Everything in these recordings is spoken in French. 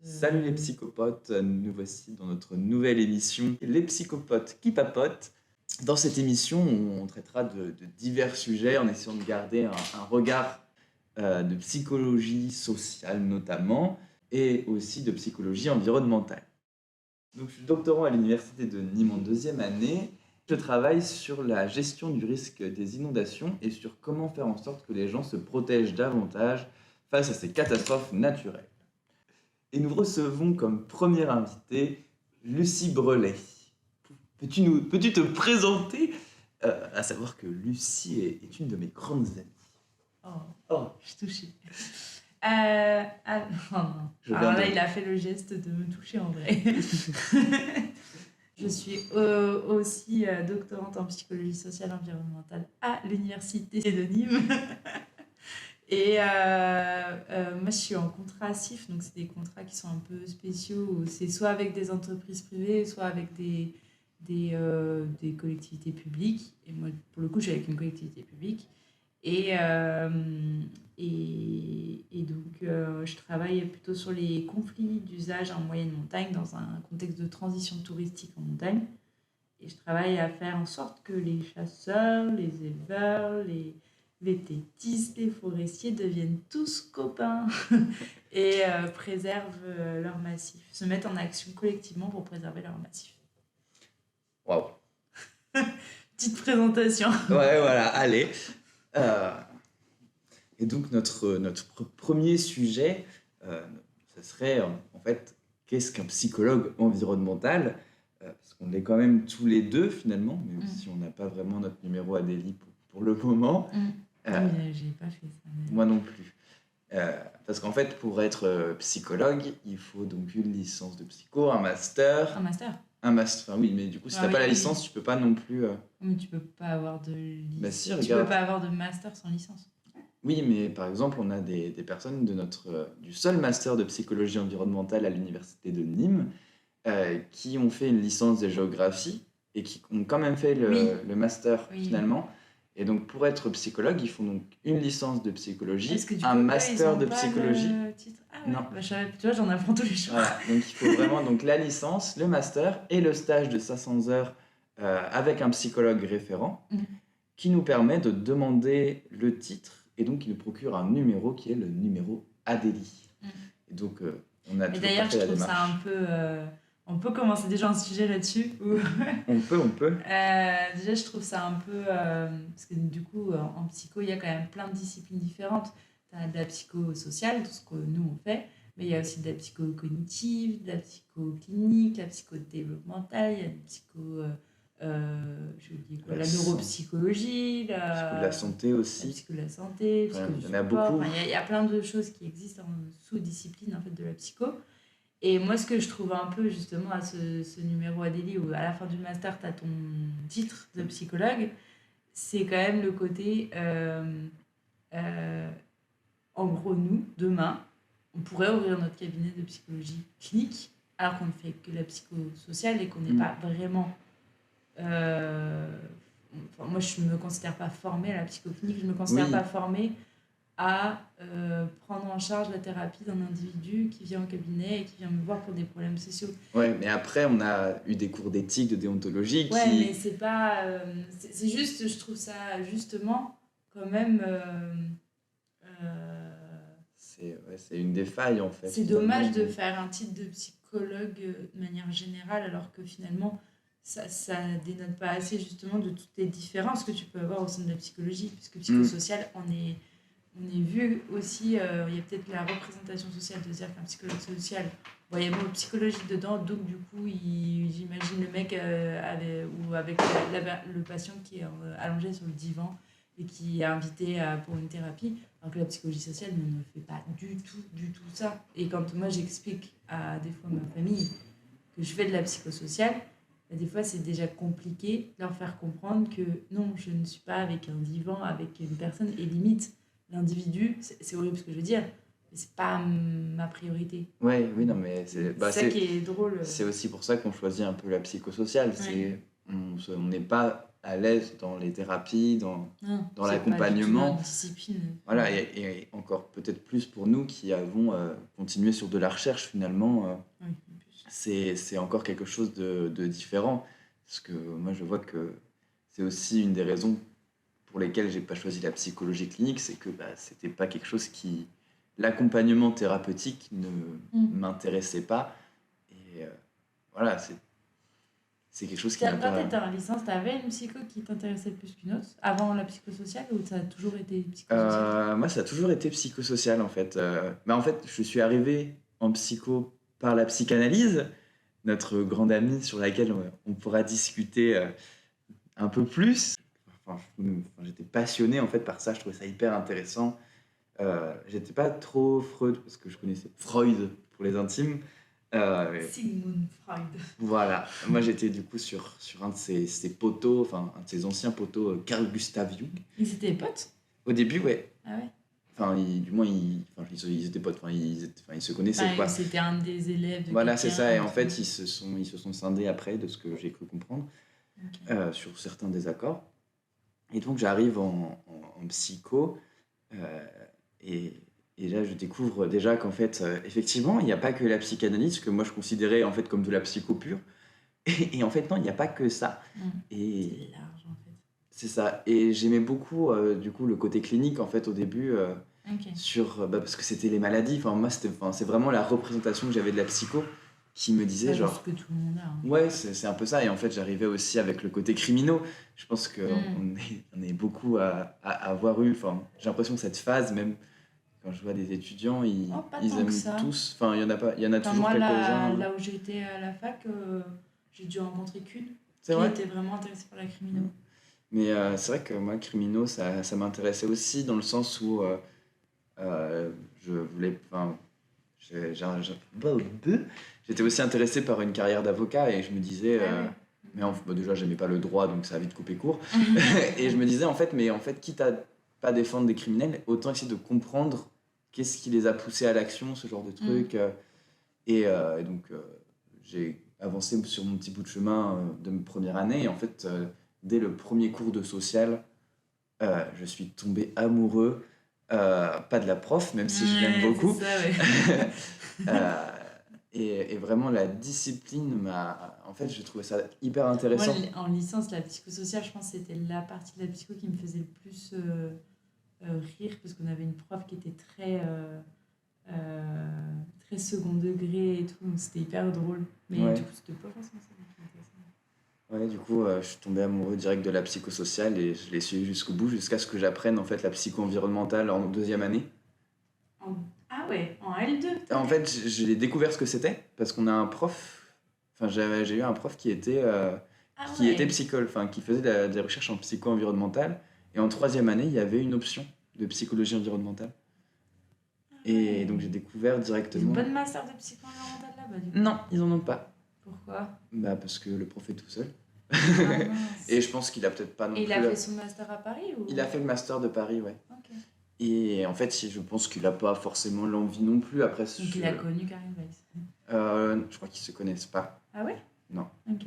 Salut les psychopotes, nous voici dans notre nouvelle émission Les psychopotes qui papotent. Dans cette émission, on traitera de divers sujets en essayant de garder un regard de psychologie sociale notamment et aussi de psychologie environnementale. Donc, je suis doctorant à l'université de Nîmes en deuxième année. Je travaille sur la gestion du risque des inondations et sur comment faire en sorte que les gens se protègent davantage face à ces catastrophes naturelles. Et nous recevons comme première invitée Lucie Brelet. Peux-tu te présenter à savoir que Lucie est une de mes grandes amies. Oh, je suis touchée. Oh non. Alors là, il a fait le geste de me toucher en vrai. Je suis aussi doctorante en psychologie sociale environnementale à l'université de Nîmes. Et moi, je suis en contrat CIF, donc c'est des contrats qui sont un peu spéciaux. Où c'est soit avec des entreprises privées, soit avec des collectivités publiques. Et moi, pour le coup, je suis avec une collectivité publique. Et donc, je travaille plutôt sur les conflits d'usage en moyenne montagne dans un contexte de transition touristique en montagne. Et je travaille à faire en sorte que les chasseurs, les éleveurs, les vététistes, les forestiers deviennent tous copains et préservent leur massif, se mettent en action collectivement pour préserver leur massif. Waouh. Petite présentation. Ouais, voilà, allez. Et donc notre premier sujet, ce serait en fait, qu'est-ce qu'un psychologue environnemental parce qu'on est quand même tous les deux finalement, même si on n'a pas vraiment notre numéro Adélie pour le moment. Oui, j'ai pas fait ça. Mais... Moi non plus. Parce qu'en fait, pour être psychologue, il faut donc une licence de psycho, un master. Un master. Un master, enfin oui, mais du coup, si t'as pas la licence, tu peux pas non plus... Mais tu peux pas avoir de licence. Bah si, tu peux pas avoir de master sans licence. Oui, mais par exemple, on a des personnes du seul master de psychologie environnementale à l'université de Nîmes qui ont fait une licence de géographie et qui ont quand même fait le master finalement. Et donc, pour être psychologue, ils font donc une licence de psychologie, un master de psychologie. Non. Bah, tu vois, j'en apprends tous les jours. Voilà, donc il faut vraiment donc, la licence, le master et le stage de 500 heures avec un psychologue référent qui nous permet de demander le titre et donc qui nous procure un numéro qui est le numéro Adélie. Et donc, on a toujours pas fait la démarche. D'ailleurs, je trouve ça un peu... On peut commencer déjà un sujet là-dessus On peut. Déjà, je trouve ça un peu... parce que du coup, en psycho, il y a quand même plein de disciplines différentes. Tu as de la psychosociale, tout ce que nous, on fait. Mais il y a aussi de la psychocognitive, de la psychoclinique, de la psychodéveloppementale, il y a de psycho... la neuropsychologie, la santé aussi. La psycho de la santé, il y en a beaucoup. Il y a plein de choses qui existent en sous-discipline en fait, de la psycho. Et moi, ce que je trouve un peu justement à ce numéro Adélie, où à la fin du master, tu as ton titre de psychologue, c'est quand même le côté, en gros, nous, demain, on pourrait ouvrir notre cabinet de psychologie clinique, alors qu'on ne fait que la psychosociale et qu'on n'est pas vraiment... moi, je ne me considère pas formée à la psychoclinique, je ne me considère pas formée à prendre en charge la thérapie d'un individu qui vient au cabinet et qui vient me voir pour des problèmes sociaux. Ouais, mais après, on a eu des cours d'éthique, de déontologie. Ouais, mais c'est pas... c'est juste, je trouve ça justement quand même... c'est une des failles en fait. C'est dommage de faire un titre de psychologue de manière générale alors que finalement... Ça dénote pas assez justement de toutes les différences que tu peux avoir au sein de la psychologie, puisque psychosocial, on est vu aussi, il y a peut-être la représentation sociale de dire qu'un psychologue social, il y a beaucoup de psychologie dedans, donc du coup, j'imagine le mec avec le patient qui est allongé sur le divan et qui est invité pour une thérapie, alors que la psychologie sociale ne fait pas du tout ça. Et quand moi j'explique à des fois ma famille que je fais de la psychosociale, des fois, c'est déjà compliqué de leur faire comprendre que non, je ne suis pas avec un divan, avec une personne. Et limite, l'individu, c'est horrible ce que je veux dire, mais c'est pas ma priorité. Oui, non, mais c'est ça qui est drôle. C'est aussi pour ça qu'on choisit un peu la psychosociale. On n'est pas à l'aise dans les thérapies, dans Non, dans c'est pas du tout l'accompagnement. notre discipline. Voilà, et encore peut-être plus pour nous qui avons continué sur de la recherche, finalement, Oui, en plus. c'est encore quelque chose de différent. Parce que moi, je vois que c'est aussi une des raisons pour lesquelles j'ai pas choisi la psychologie clinique, c'est que c'était pas quelque chose qui... L'accompagnement thérapeutique ne m'intéressait pas. Et voilà, c'est quelque chose qui n'a Quand pas... tu étais en licence, tu avais une psycho qui t'intéressait plus qu'une autre avant la psychosociale ou ça a toujours été psychosocial? Moi, ça a toujours été psychosocial, en fait. En fait, je suis arrivé en psycho par la psychanalyse, notre grande amie sur laquelle on pourra discuter un peu plus. J'étais passionné, en fait, par ça. Je trouvais ça hyper intéressant. J'étais pas trop Freud, parce que je connaissais Freud pour les intimes. Sigmund Freud. Voilà. Moi, j'étais du coup sur un de ses poteaux, enfin, un de ses anciens poteaux, Carl Gustav Jung. Ils étaient potes? Au début, ouais. Ah ouais? Enfin, du moins, ils étaient potes, ils se connaissaient, Enfin, quoi. c'était un des élèves de Voilà, c'est quelqu'un, ça. Et un en truc. fait, ils se sont scindés après, de ce que j'ai cru comprendre, Ok. sur certains désaccords. Et donc, j'arrive en psycho, euh, et, et là, je découvre déjà qu'en fait, effectivement, il n'y a pas que la psychanalyse, que moi, je considérais en fait comme de la psycho pure. Et en fait, non, il n'y a pas que ça. Et C'est large en fait. c'est ça. Et j'aimais beaucoup, du coup, le côté clinique, en fait, au début. Ok. Parce que c'était les maladies. Enfin, moi, c'est vraiment la représentation que j'avais de la psycho qui me disait, Pas genre, ce que tout le monde a. Hein. ouais, c'est un peu ça. Et en fait, j'arrivais aussi avec le côté criminaux. Je pense qu'on on est beaucoup à avoir eu. Enfin, j'ai l'impression que cette phase, même quand je vois des étudiants, Oh, pas ils tant que aiment ça. tous. Enfin, il y en a pas, il y en a Enfin, toujours moi, quelques-uns. là où j'étais à la fac, j'ai dû rencontrer qu'une C'est qui vrai. était vraiment intéressée par la criminaux. Mais c'est vrai que moi, criminaux, ça m'intéressait aussi dans le sens où je voulais. Enfin, j'étais aussi intéressé par une carrière d'avocat et je me disais. Ah Déjà, j'aimais pas le droit, donc ça a vite coupé court. ouais. Et je me disais, en fait, quitte à pas défendre des criminels, autant essayer de comprendre qu'est-ce qui les a poussés à l'action, ce genre de truc. Et donc, j'ai avancé sur mon petit bout de chemin de ma première année. Et en fait, dès le premier cours de social, je suis tombé amoureux, pas de la prof, même si je l'aime beaucoup. C'est ça, ouais. Euh, et vraiment, la discipline m'a... En fait, j'ai trouvé ça hyper Moi, intéressant. en licence, la psychosociale, je pense que c'était la partie de la psycho qui me faisait le plus rire parce qu'on avait une prof qui était très second degré et tout, donc c'était hyper drôle. Mais Ouais. du coup, c'était pas forcément ça qui m'intéressait. Ouais, du coup, je suis tombé amoureux direct de la psychosociale et je l'ai suivi jusqu'au bout, jusqu'à ce que j'apprenne en fait la psycho-environnementale en deuxième année. Ah ouais, en L2. En fait, j'ai découvert ce que c'était parce qu'on a un prof, enfin j'ai eu un prof qui était psychologue, enfin qui faisait des recherches en psycho-environnementale. Et en troisième année, il y avait une option de psychologie environnementale. Et donc j'ai découvert Ils ont directement. pas de master de psycho environnementale là-bas du coup. Non, ils en ont pas. Pourquoi? Parce que le prof est tout seul. Ah, mince. Et je pense qu'il a peut-être pas non Et plus. il a fait son master à Paris ou... Il a fait le master de Paris, ouais. Ok. Et en fait, je pense qu'il a pas forcément l'envie non plus. Après, Donc il a connu Karim Weiss. je crois qu'ils se connaissent pas. Ah ouais? Non. Ok.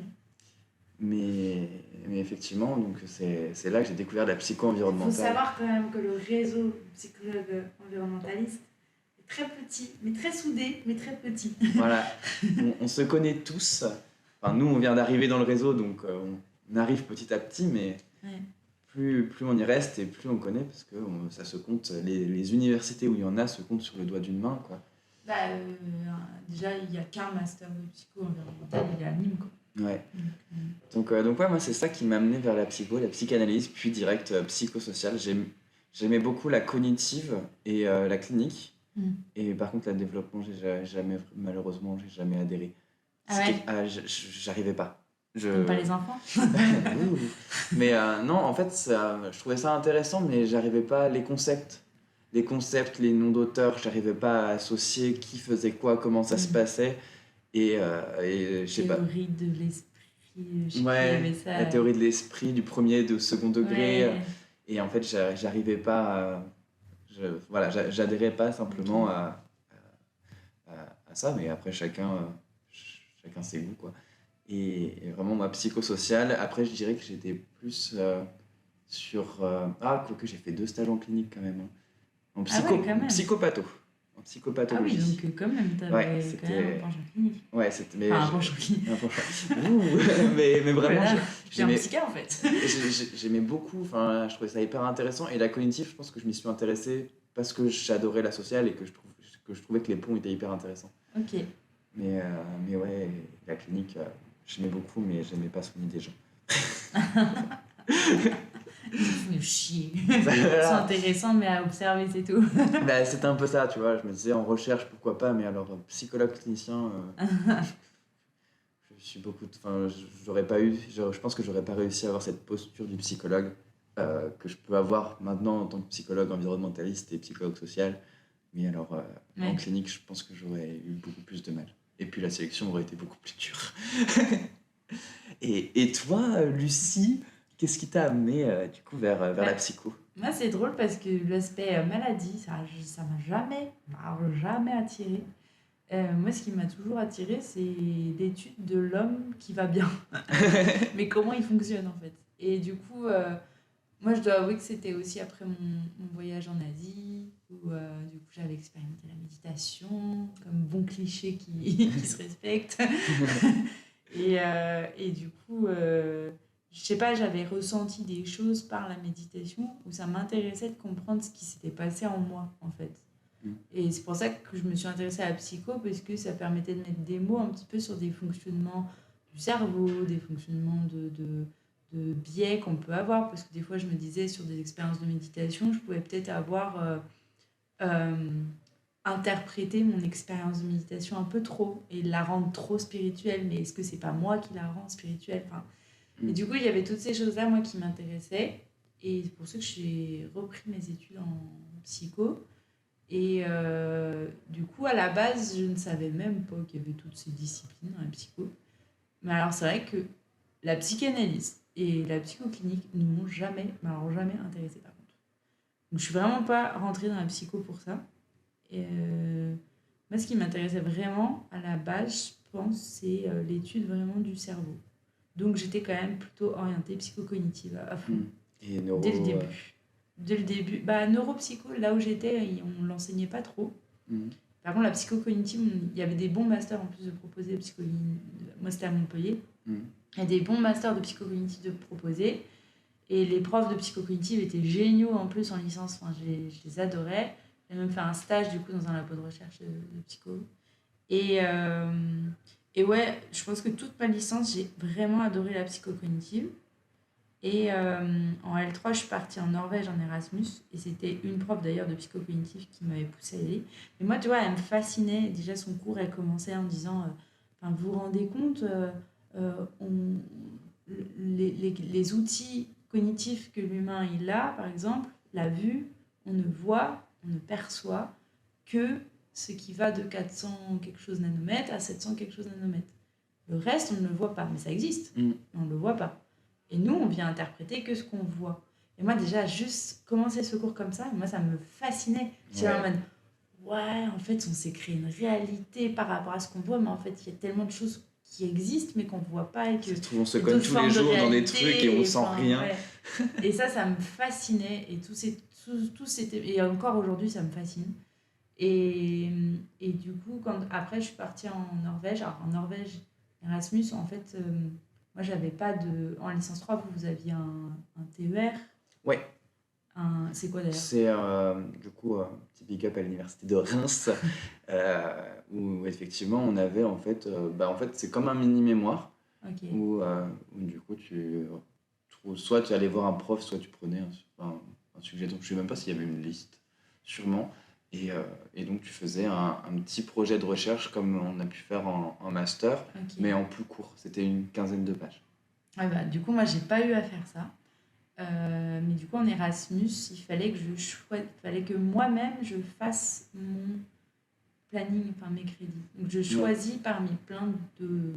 Mais effectivement, donc c'est là que j'ai découvert la Il faut psycho-environnementale. savoir quand même que le réseau psychologue environnementaliste est très petit, mais très soudé, mais très petit. Voilà, on se connaît tous. Enfin, nous, on vient d'arriver dans le réseau, donc on arrive petit à petit, mais Ouais. plus on y reste et plus on connaît, parce que ça se compte, les universités où il y en a se comptent sur le doigt d'une main, quoi. Déjà, il n'y a qu'un master de psycho environnemental, il est à Nîmes. Quoi. Ouais. Donc, Donc ouais, moi, c'est ça qui m'a amené vers la psycho, la psychanalyse, puis direct psychosocial. J'aimais beaucoup la cognitive et la clinique. Et par contre, le développement, malheureusement, j'ai jamais adhéré. Ah ouais? J'arrivais pas. Comme pas les enfants. Ouh. Mais non, en fait, je trouvais ça intéressant, mais j'arrivais pas. Les concepts, les noms d'auteurs, j'arrivais pas à associer qui faisait quoi, comment ça se passait. Et je sais pas. Théorie de l'esprit, je sais Ouais, qu'il y avait ça. la théorie de l'esprit du premier, de second degré. Ouais. Et en fait, j'arrivais pas à... Voilà, j'adhérais pas simplement à ça, mais après, chacun ses goûts, quoi. Et vraiment, moi, psychosocial, après, je dirais que j'étais plus sur... quoique j'ai fait 2 stages en clinique quand même. Hein. En Ah ouais, quand même. psychopatho. En Ah oui, psychopathologie. donc quand même, t'avais Ouais, quand même un c'était... penchant clinique. Ouais, c'était... Mais Enfin, un penchant clinique. un penchant- Ouh, mais vraiment, Voilà, j'ai un j'aimais... psychiatre en fait. J'aimais beaucoup, enfin, je trouvais ça hyper intéressant. Et la cognitive, je pense que je m'y suis intéressé parce que j'adorais la sociale et que je trouvais que les ponts étaient hyper intéressants. Ok. Mais ouais, la clinique, j'aimais beaucoup, mais j'aimais pas soigner des gens. Ils font chier. Voilà. Ils sont intéressants, mais à observer, c'est tout. Bah, c'était un peu ça, tu vois. Je me disais en recherche, pourquoi pas, mais alors psychologue clinicien, je suis beaucoup. Enfin, j'aurais pas eu. Je pense que j'aurais pas réussi à avoir cette posture du psychologue que je peux avoir maintenant en tant que psychologue environnementaliste et psychologue social. Mais alors, en Ouais. clinique, je pense que j'aurais eu beaucoup plus de mal. Et puis la sélection aurait été beaucoup plus dure. Et toi, Lucie, qu'est-ce qui t'a amené du coup vers la Bah, psycho? moi, c'est drôle parce que l'aspect maladie, ça m'a jamais attiré. Moi, ce qui m'a toujours attiré, c'est l'étude de l'homme qui va bien. Mais comment il fonctionne en fait. Et du coup, moi, je dois avouer que c'était aussi après mon voyage en Asie, où du coup, j'avais expérimenté la méditation, comme bon cliché qui se respecte. Et du coup, je sais pas, j'avais ressenti des choses par la méditation où ça m'intéressait de comprendre ce qui s'était passé en moi, en fait. Mm. Et c'est pour ça que je me suis intéressée à la psycho, parce que ça permettait de mettre des mots un petit peu sur des fonctionnements du cerveau, des fonctionnements de biais qu'on peut avoir. Parce que des fois, je me disais, sur des expériences de méditation, je pouvais peut-être avoir euh, interprété mon expérience de méditation un peu trop et la rendre trop spirituelle. Mais est-ce que c'est pas moi qui la rends spirituelle? Enfin, et Mm. du coup, il y avait toutes ces choses-là, moi, qui m'intéressaient. Et c'est pour ça que j'ai repris mes études en psycho. Et du coup, à la base, je ne savais même pas qu'il y avait toutes ces disciplines dans la psycho. Mais alors, c'est vrai que la psychanalyse et la psychoclinique ne m'ont jamais, mais alors jamais intéressée par contre. Donc, je suis vraiment pas rentrée dans la psycho pour ça. Et moi, ce qui m'intéressait vraiment à la base, je pense, c'est l'étude vraiment du cerveau. Donc, j'étais quand même plutôt orientée psychocognitive à fond, Mm. Et dès le neuro. début. Dès le début. Bah, neuropsycho, là où j'étais, on ne l'enseignait pas trop. Mm. Par contre, la psychocognitive, il y avait des bons masters en plus de proposer. Moi, c'était à Montpellier. Mm. Il y a des bons masters de psychocognitive de proposer. Et les profs de psychocognitive étaient géniaux en plus en licence. Enfin, je les adorais. J'ai même fait un stage du coup dans un labo de recherche de psycho. Et, et ouais, je pense que toute ma licence, j'ai vraiment adoré la psychocognitive. Et en L3, je suis partie en Norvège en Erasmus. Et c'était une prof d'ailleurs de psychocognitive qui m'avait poussée à y aller. Mais moi, tu vois, elle me fascinait. Déjà, son cours, elle commençait en me disant enfin, vous vous rendez compte, les outils cognitifs que l'humain il a, par exemple, la vue, on ne voit, on ne perçoit que ce qui va de 400 quelque chose nanomètres à 700 quelque chose nanomètres. Le reste, on ne le voit pas, mais ça existe, Mm. mais on ne le voit pas. Et nous, on vient interpréter que ce qu'on voit. Et moi, déjà, juste commencer ce cours comme ça, moi, ça me fascinait. J'étais là en mode, ouais, en fait, on s'est créé une réalité par rapport à ce qu'on voit, mais en fait, il y a tellement de choses qui existent, mais qu'on ne voit pas. Et que Ça se trouve, on se et cogne d'autres tous les formes de jours dans des réalité, trucs et on sent enfin, rien. ouais. Et ça me fascinait. Et et encore aujourd'hui, ça me fascine. Et du coup, après, je suis partie en Norvège. Alors, en Norvège, Erasmus, en fait, moi, j'avais pas de. En licence 3, vous aviez un TER. Ouais, C'est quoi d'ailleurs? c'est du coup petit big up à l'université de Reims où effectivement on avait en fait, en fait c'est comme un mini mémoire Ok. où du coup soit tu allais voir un prof, soit tu prenais un sujet. Donc je sais même pas s'il y avait une liste, sûrement. Et donc tu faisais un petit projet de recherche comme on a pu faire en master, Ok. mais en plus court. C'était une quinzaine de pages. Ouais, bah, du coup, moi, j'ai pas eu à faire ça. Mais du coup, en Erasmus, il fallait fallait que moi-même je fasse mon planning, enfin mes crédits. Donc, je choisis parmi plein de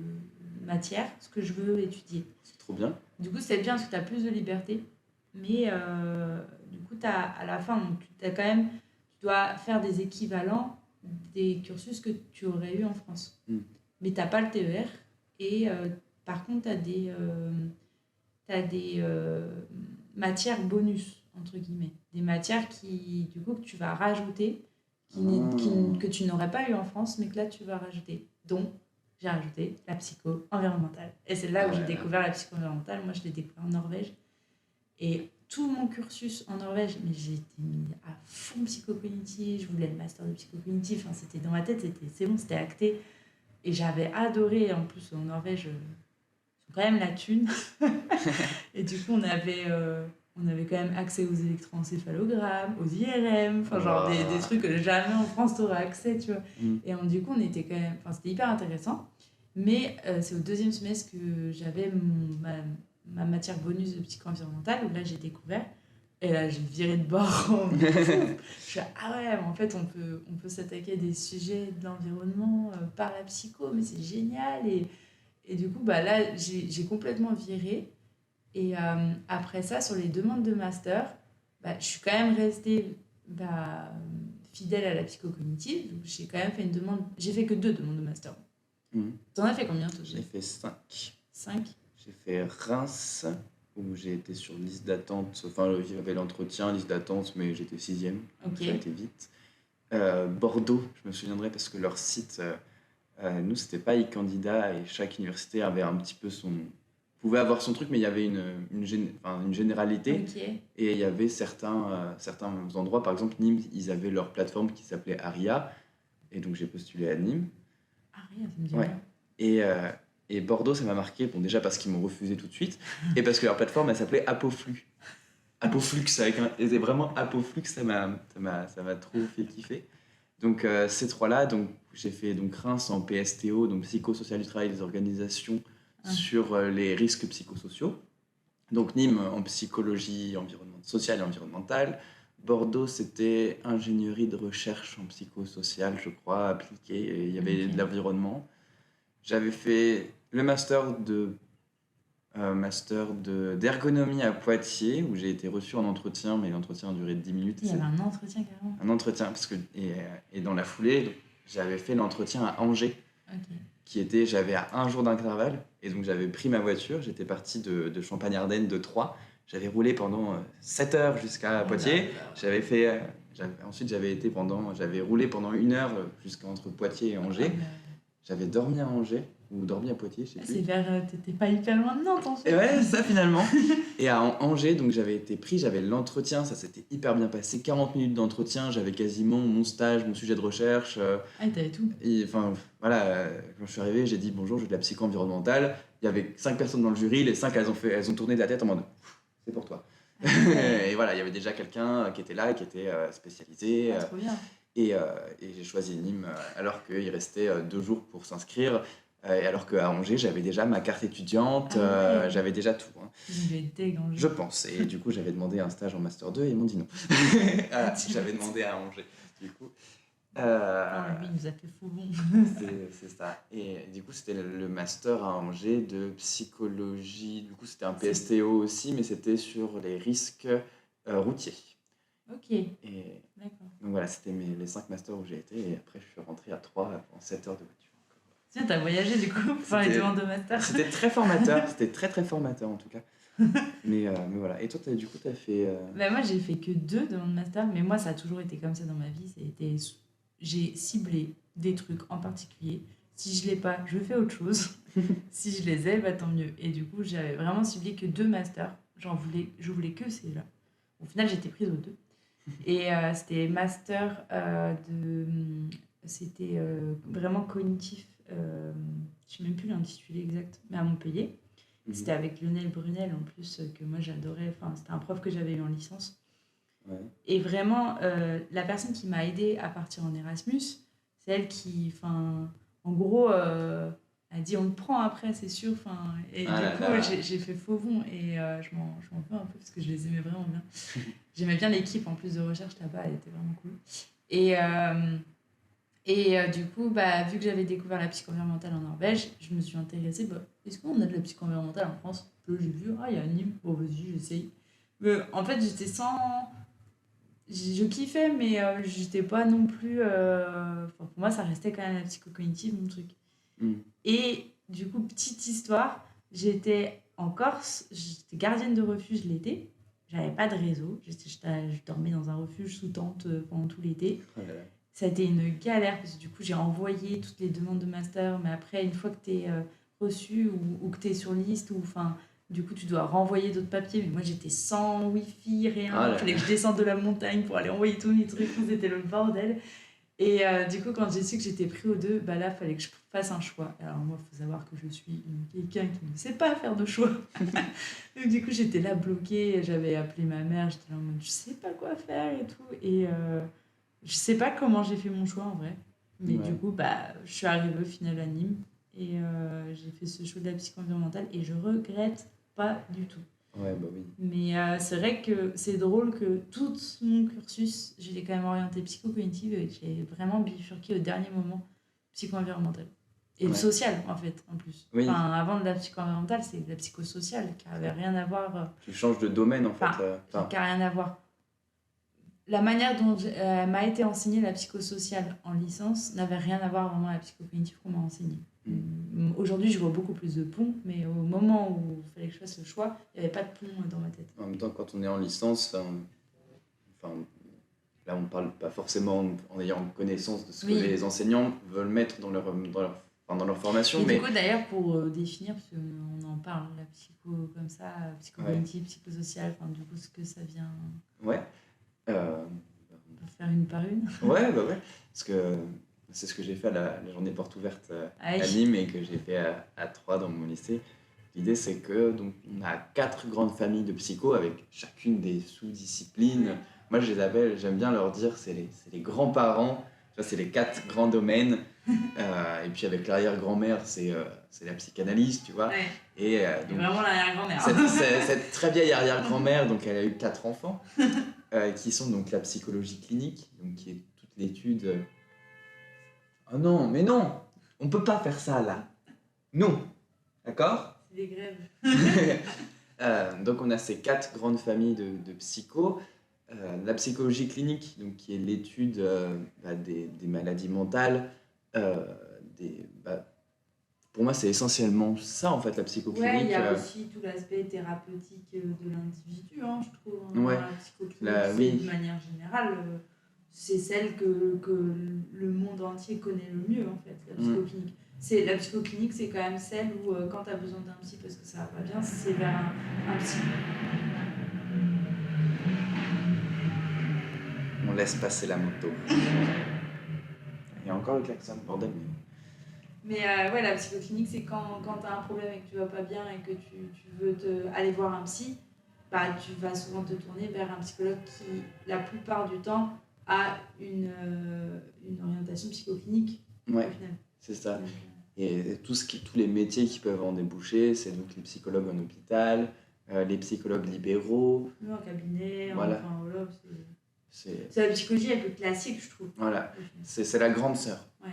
matières ce que je veux étudier. C'est trop bien. Du coup, c'est bien parce que tu as plus de liberté. Mais du coup, à la fin, donc, tu dois faire des équivalents des cursus que tu aurais eu en France. Mm. Mais tu n'as pas le TER. Et par contre, tu as tu as des matières bonus, entre guillemets. Des matières qui, du coup, que tu vas rajouter, que tu n'aurais pas eu en France, mais que là, tu vas rajouter. Donc, j'ai rajouté la psycho environnementale. Et c'est là où j'ai découvert la psycho environnementale. Moi, je l'ai découvert en Norvège. Et tout mon cursus en Norvège, mais j'ai été mis à fond psychocognitif, je voulais le master de psychocognitif, enfin, c'était dans ma tête, c'est bon, c'était acté. Et j'avais adoré, en plus en Norvège, ils ont quand même la thune. Et du coup, on avait quand même accès aux électroencéphalogrammes, aux IRM, enfin genre des trucs que jamais en France t'aurais accès, tu vois. Et du coup, on était quand même, enfin c'était hyper intéressant. Mais c'est au deuxième semestre que j'avais ma matière bonus de psycho-environnementale, où là j'ai découvert. Et là, j'ai viré de bord. Je suis ah ouais, mais en fait, on peut s'attaquer à des sujets de l'environnement par la psycho, mais c'est génial. Et du coup, bah, là, j'ai complètement viré. Et après ça, sur les demandes de master, bah, je suis quand même restée fidèle à la psychocognitive. Donc, j'ai quand même fait une demande. J'ai fait que 2 demandes de master. T'en as fait combien, toi? J'ai fait 5. 5. J'ai fait Reims, où j'ai été sur liste d'attente. Enfin, il y avait l'entretien, liste d'attente, mais j'étais 6e. Donc ça a été vite. Bordeaux, je me souviendrai parce que leur site, nous, c'était pas e-candidat et chaque université avait un petit peu pouvait avoir son truc, mais il y avait une généralité. Et il y avait certains endroits, par exemple Nîmes, ils avaient leur plateforme qui s'appelait Aria. Et donc j'ai postulé à Nîmes. Aria, ça me dit rien. Et Bordeaux, ça m'a marqué, bon, déjà parce qu'ils m'ont refusé tout de suite, et parce que leur plateforme, elle s'appelait Apoflux. Apoflux, et c'est vraiment Apoflux, ça m'a trop fait kiffer. Donc ces 3-là, donc, j'ai fait donc, Reims en PSTO, donc psychosocial du travail des organisations, sur les risques psychosociaux. Donc Nîmes en psychologie sociale et environnementale. Bordeaux, c'était ingénierie de recherche en psychosocial, je crois, appliquée, et il y avait de l'environnement. J'avais fait le master d'ergonomie à Poitiers, où j'ai été reçu en entretien, mais l'entretien a duré 10 minutes. Il y avait un entretien carrément. Un entretien, et dans la foulée, donc, j'avais fait l'entretien à Angers, j'avais à 1 jour d'intervalle, et donc j'avais pris ma voiture, j'étais parti de Champagne-Ardenne de Troyes, j'avais roulé pendant 7 heures jusqu'à Poitiers, ensuite j'avais roulé pendant 1 heure jusqu'entre Poitiers et Angers. J'avais dormi à Angers, ou dormi à Poitiers, je sais plus. T'étais pas hyper loin de Nantes, en fait. Et ouais, ça finalement. Et à Angers, donc j'avais été pris, j'avais l'entretien, ça s'était hyper bien passé. 40 minutes d'entretien, j'avais quasiment mon stage, mon sujet de recherche. T'avais tout. Enfin, voilà, quand je suis arrivé, j'ai dit bonjour, je fais de la psycho environnementale. Il y avait 5 personnes dans le jury, les 5 elles ont tourné de la tête en mode c'est pour toi. Et voilà, il y avait déjà quelqu'un qui était là, qui était spécialisé. Trop bien. Et j'ai choisi Nîmes alors qu'il restait 2 jours pour s'inscrire. Et alors qu'à Angers, j'avais déjà ma carte étudiante, j'avais déjà tout. Je pense. Et du coup, j'avais demandé un stage en Master 2 et ils m'ont dit non. J'avais demandé à Angers. Du coup, lui, il nous a fait fou bon. c'est ça. Et du coup, c'était le Master à Angers de psychologie. Du coup, c'était un PSTO aussi, mais c'était sur les risques routiers. Ok. D'accord. Donc voilà, c'était les 5 masters où j'ai été, et après je suis rentré à 3 en 7 heures de voiture. Tu as voyagé du coup pour faire les demandes de master. C'était très formateur, c'était très très formateur en tout cas. mais voilà. Et toi, du coup, tu as fait. Moi, j'ai fait que 2 demandes de master, mais moi, ça a toujours été comme ça dans ma vie. J'ai ciblé des trucs en particulier. Si je l'ai pas, je fais autre chose. Si je les ai, tant mieux. Et du coup, j'avais vraiment ciblé que 2 masters. Je voulais que ces là. Au final, j'étais prise aux 2. Et c'était master c'était vraiment cognitif, je sais même plus l'intitulé exact, mais à Montpellier. C'était avec Lionel Brunel en plus, que moi j'adorais, enfin c'était un prof que j'avais eu en licence. Et vraiment la personne qui m'a aidée à partir en Erasmus, c'est elle qui, en gros, a dit on le prend après, c'est sûr. Et du coup, j'ai fait faux bon, et je m'en veux un peu parce que je les aimais vraiment bien. J'aimais bien l'équipe en plus de recherche là-bas, elle était vraiment cool. Et du coup, vu que j'avais découvert la psycho-environnementale en Norvège, je me suis intéressée, est-ce qu'on a de la psycho-environnementale en France? Là, j'ai vu, il y a Nîmes, bon vas-y, j'essaye. Mais en fait, j'étais je kiffais, mais j'étais pas non plus... pour moi, ça restait quand même la psycho-cognitive, mon truc. Et du coup, petite histoire, j'étais en Corse, j'étais gardienne de refuge l'été. J'avais pas de réseau. Je dormais dans un refuge sous tente pendant tout l'été. Oh là là. Ça a été une galère parce que du coup, j'ai envoyé toutes les demandes de master. Mais après, une fois que tu es reçu ou que tu es sur liste, du coup, tu dois renvoyer d'autres papiers. Mais moi, j'étais sans wifi, rien. Ah là Il fallait là. que je descende de la montagne pour aller envoyer tous mes trucs. C'était le bordel. Et du coup, quand j'ai su que j'étais pris aux deux, bah là, il fallait que je fasse un choix. Alors moi, il faut savoir que je suis quelqu'un qui ne sait pas faire de choix. Donc du coup, j'étais là bloquée, j'avais appelé ma mère, j'étais là en mode, je sais pas quoi faire et tout. Et je sais pas comment j'ai fait mon choix en vrai. Mais Ouais. du coup, bah, je suis arrivée au final à Nîmes et j'ai fait ce choix de la psycho-environnementale et je regrette pas du tout. Ouais, bah oui. Mais c'est vrai que c'est drôle que tout mon cursus, je l'ai quand même orienté psycho-cognitive et j'ai vraiment bifurqué au dernier moment psycho-environnemental. Et le Ouais. social, en fait, en plus. Oui. Enfin, avant de la psycho-environnementale, c'est de la psychosociale qui avait rien à voir. Tu changes de domaine, en fait. Qui a rien à voir. La manière dont m'a été enseignée la psychosociale en licence n'avait rien à voir vraiment à la psycho-cognitive qu'on m'a enseignée. Aujourd'hui, je vois beaucoup plus de ponts, mais au moment où il fallait que je fasse le choix, il n'y avait pas de pont dans ma tête. En même temps, quand on est en licence, là, on ne parle pas forcément en ayant connaissance de ce que Oui. les enseignants veulent mettre dans leur formation. Et Mais du coup, d'ailleurs, pour définir, parce qu'on en parle, la psycho comme ça, psychocognitive, psychosociale, enfin, du coup, ce que ça vient. ouais. On peut faire une par une. Ouais, bah ouais. Parce que c'est ce que j'ai fait à la journée porte ouverte à oui. Nîmes et que j'ai fait à Troyes dans mon lycée. L'idée, c'est que donc, on a 4 grandes familles de psycho avec chacune des sous-disciplines. Ouais. Moi, je les appelle, j'aime bien leur dire, c'est les grands-parents. Ça, c'est les 4 grands domaines. Et puis avec l'arrière-grand-mère, c'est la psychanalyse, tu vois. Ouais. Et Donc, vraiment l'arrière-grand-mère. cette très vieille arrière-grand-mère, donc elle a eu 4 enfants, qui sont donc la psychologie clinique, donc qui est toute l'étude. Oh non, mais non, on peut pas faire ça là. Non, d'accord? C'est des grèves. Donc on a ces 4 grandes familles de psycho. La psychologie clinique, donc, qui est l'étude des maladies mentales. Pour moi, c'est essentiellement ça, en fait, la psychoclinique. Ouais, il y a aussi tout l'aspect thérapeutique de l'individu, hein, je trouve. Ouais. La psychoclinique, Oui. de manière générale, c'est celle que le monde entier connaît le mieux, en fait, la psychoclinique. La psychoclinique, c'est quand même celle où, quand tu as besoin d'un psy parce que ça va pas bien, c'est vers un psy. On laisse passer la moto. Il y a encore le klaxon, bordel. Mais ouais, la psychoclinique, c'est quand tu as un problème et que tu vas pas bien et que tu veux aller voir un psy, bah, tu vas souvent te tourner vers un psychologue qui, la plupart du temps, a une orientation psychoclinique. Ouais, au final. c'est ça. Et tous les métiers qui peuvent en déboucher, c'est donc les psychologues en hôpital, les psychologues libéraux. Oui, en cabinet, voilà. Enfin, voilà, c'est la psychologie la plus classique, je trouve. Voilà, c'est la grande sœur. Ouais.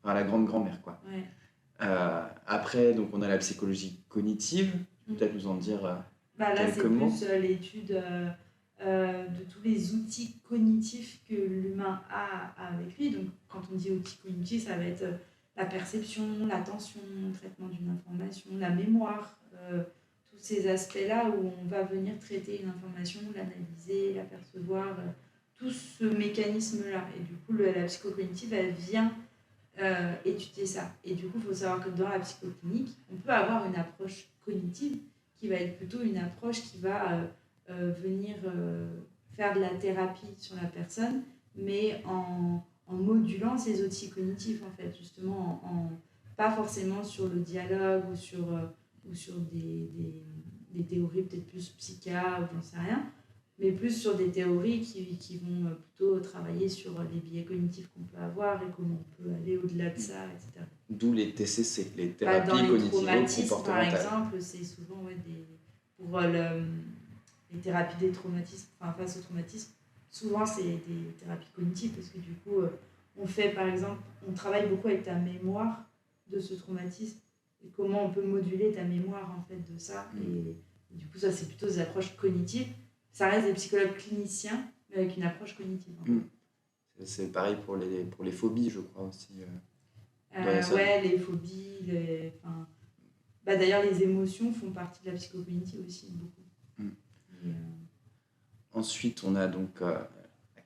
Enfin, la grande grand-mère, quoi. Ouais. Après, donc, on a la psychologie cognitive. Peut-être nous en dire là, quelques c'est mots. plus l'étude de tous les outils cognitifs que l'humain a avec lui. Donc, quand on dit outils cognitifs, ça va être la perception, l'attention, le traitement d'une information, la mémoire, tous ces aspects-là où on va venir traiter une information, l'analyser, la percevoir, tout ce mécanisme-là. Et du coup, la psychocognitive, elle vient étudier ça. Et du coup, il faut savoir que dans la psychoclinique, on peut avoir une approche cognitive qui va être plutôt une approche qui va venir faire de la thérapie sur la personne, mais en modulant ses outils cognitifs, en fait, justement, pas forcément sur le dialogue ou sur des théories peut-être plus psycha ou j'en sais rien, mais plus sur des théories qui vont plutôt travailler sur les biais cognitifs qu'on peut avoir et comment on peut aller au-delà de ça, etc. D'où les TCC, les thérapies dans les cognitivo-comportementales. par exemple, c'est souvent pour les thérapies des traumatismes, enfin face au traumatisme, souvent c'est des thérapies cognitives parce que du coup, on fait par exemple, on travaille beaucoup avec ta mémoire de ce traumatisme et comment on peut moduler ta mémoire en fait de ça. Et du coup, ça c'est plutôt des approches cognitives. Ça reste des psychologues cliniciens, mais avec une approche cognitive. C'est pareil pour les phobies, je crois aussi. Ouais, les phobies, Bah, d'ailleurs, les émotions font partie de la psychocognitive aussi, beaucoup. Mm. Et, Ensuite, on a donc la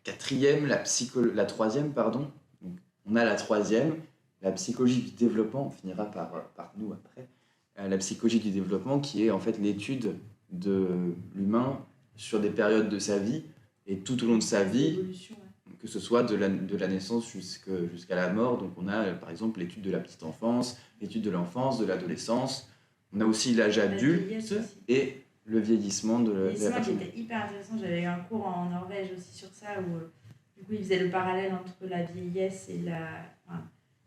quatrième, la troisième, pardon. Donc, on a la troisième, la psychologie du développement, on finira par nous après. La psychologie du développement qui est en fait l'étude de l'humain sur des périodes de sa vie et tout au long de sa vie, l'évolution, ouais. que ce soit de la naissance jusqu'à la mort. Donc on a par exemple l'étude de la petite enfance, l'étude de l'enfance, de l'adolescence. On a aussi l'âge adulte et le vieillissement de la qui personne. était hyper intéressant. J'avais eu un cours en Norvège aussi sur ça où du coup ils faisaient le parallèle entre la vieillesse et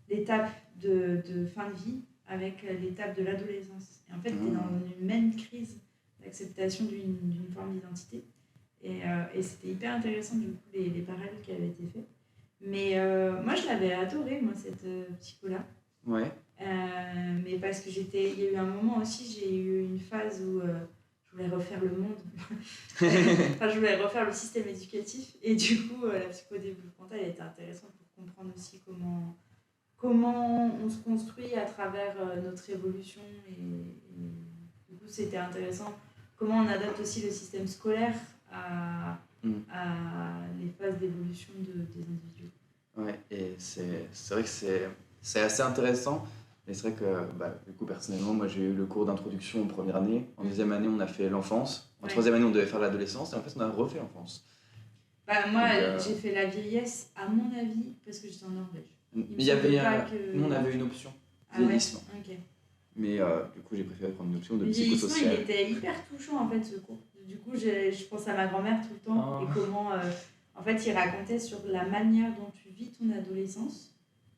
l'étape de fin de vie avec l'étape de l'adolescence. Et en fait, tu es dans une même crise d'acceptation d'une forme d'identité. Et c'était hyper intéressant du coup les parallèles qui avaient été faits. Mais moi je l'avais adoré, moi, cette psycho-là. Ouais. Mais parce que il y a eu un moment aussi, j'ai eu une phase où je voulais refaire le monde. Enfin, je voulais refaire le système éducatif. Et du coup, la psychodéveloppementale, elle était intéressante pour comprendre aussi comment on se construit à travers notre évolution. Et du coup, c'était intéressant. Comment on adapte aussi le système scolaire à les phases d'évolution des individus. Ouais, et c'est vrai que c'est assez intéressant. Mais c'est vrai que, du coup, personnellement, moi, j'ai eu le cours d'introduction en première année. En deuxième année, on a fait l'enfance. En troisième année, on devait faire l'adolescence. Et en fait, on a refait l'enfance. Moi, j'ai fait la vieillesse, à mon avis, parce que j'étais en Norvège. Nous, on avait une option, vieillissement. Ah ouais, ok. Mais du coup, j'ai préféré prendre une option de le psychosocial. Il était hyper touchant, en fait, ce cours. Du coup, je pense à ma grand-mère tout le temps. Et comment, en fait, il racontait sur la manière dont tu vis ton adolescence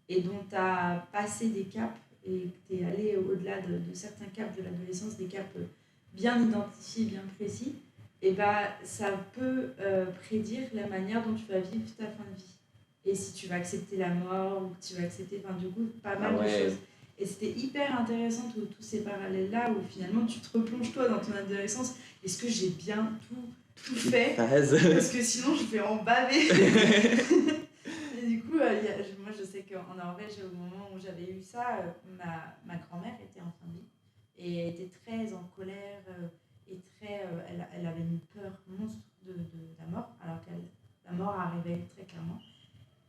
et dont tu as passé des caps et que tu es allé au-delà de certains caps de l'adolescence, des caps bien identifiés, bien précis, et ça peut prédire la manière dont tu vas vivre ta fin de vie. Et si tu vas accepter la mort, ou que tu vas accepter, du coup, pas mal de choses. Et c'était hyper intéressant tous ces parallèles-là, où finalement tu te replonges toi dans ton adolescence. Est-ce que j'ai bien tout fait? Parce que sinon je vais en baver. Et du coup, moi je sais qu'en Norvège, au moment où j'avais eu ça, ma grand-mère était en fin de vie et elle était très en colère et elle avait une peur monstre de la mort, alors que la mort arrivait très clairement.